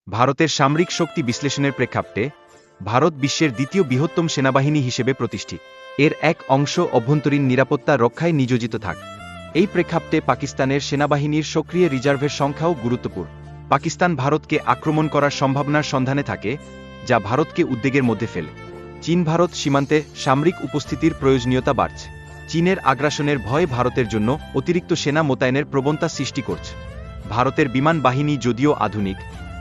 ভারতের সামরিক শক্তি বিশ্লেষণের প্রেক্ষাপটে ভারত বিশ্বের দ্বিতীয় বৃহত্তম সেনাবাহিনী হিসেবে প্রতিষ্ঠিত। এর এক অংশ অভ্যন্তরীণ নিরাপত্তা রক্ষায় নিয়োজিত থাকে। এই প্রেক্ষাপটে পাকিস্তানের সেনাবাহিনীর সক্রিয় রিজার্ভের সংখ্যাও গুরুত্বপূর্ণ। পাকিস্তান ভারতকে আক্রমণ করার সম্ভাবনার সন্ধানে থাকে, যা ভারতকে উদ্বেগের মধ্যে ফেলে। চীন ভারত সীমান্তে সামরিক উপস্থিতির প্রয়োজনীয়তা বাড়ছে। চীনের আগ্রাসনের ভয় ভারতের জন্য অতিরিক্ত সেনা মোতায়েনের প্রবণতা সৃষ্টি করছে। ভারতের বিমান বাহিনী যদিও আধুনিক,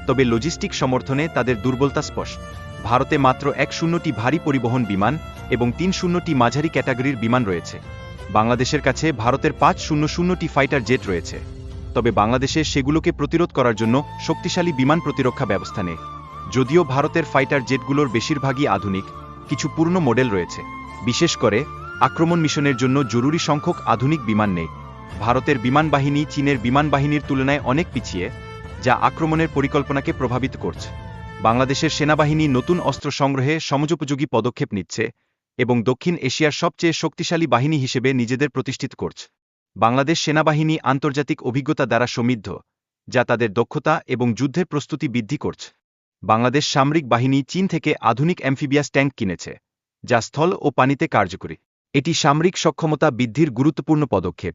তবে লজিস্টিক সমর্থনে তাদের দুর্বলতা স্পষ্ট। ভারতে মাত্র 10টি ভারী পরিবহন বিমান এবং 30টি মাঝারি ক্যাটাগরির বিমান রয়েছে। বাংলাদেশের কাছে ভারতের 500টি ফাইটার জেট রয়েছে, তবে বাংলাদেশে সেগুলোকে প্রতিরোধ করার জন্য শক্তিশালী বিমান প্রতিরক্ষা ব্যবস্থা নেই। যদিও ভারতের ফাইটার জেটগুলোর বেশিরভাগই আধুনিক, কিছু পুরনো মডেল রয়েছে। বিশেষ করে আক্রমণ মিশনের জন্য জরুরি সংখ্যক আধুনিক বিমান নেই। ভারতের বিমান বাহিনী চীনের বিমান বাহিনীর তুলনায় অনেক পিছিয়ে, যা আক্রমণের পরিকল্পনাকে প্রভাবিত করছে। বাংলাদেশের সেনাবাহিনী নতুন অস্ত্র সংগ্রহে সমযোপযোগী পদক্ষেপ নিচ্ছে এবং দক্ষিণ এশিয়ার সবচেয়ে শক্তিশালী বাহিনী হিসেবে নিজেদের প্রতিষ্ঠিত করছে। বাংলাদেশ সেনাবাহিনী আন্তর্জাতিক অভিজ্ঞতা দ্বারা সমৃদ্ধ, যা তাদের দক্ষতা এবং যুদ্ধের প্রস্তুতি বৃদ্ধি করছে। বাংলাদেশ সামরিক বাহিনী চীন থেকে আধুনিক অ্যাম্ফিবিয়াস ট্যাঙ্ক কিনেছে, যা স্থল ও পানিতে কার্যকরী। এটি সামরিক সক্ষমতা বৃদ্ধির গুরুত্বপূর্ণ পদক্ষেপ।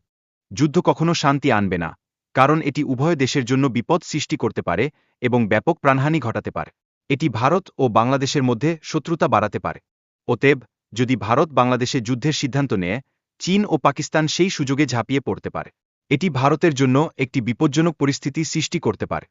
যুদ্ধ কখনো শান্তি আনবে না, কারণ এটি উভয় দেশের জন্য বিপদ সৃষ্টি করতে পারে এবং ব্যাপক প্রাণহানি ঘটাতে পারে। এটি ভারত ও বাংলাদেশের মধ্যে শত্রুতা বাড়াতে পারে। অতএব, যদি ভারত বাংলাদেশে যুদ্ধের সিদ্ধান্ত নেয়, চীন ও পাকিস্তান সেই সুযোগে ঝাঁপিয়ে পড়তে পারে। এটি ভারতের জন্য একটি বিপজ্জনক পরিস্থিতি সৃষ্টি করতে পারে।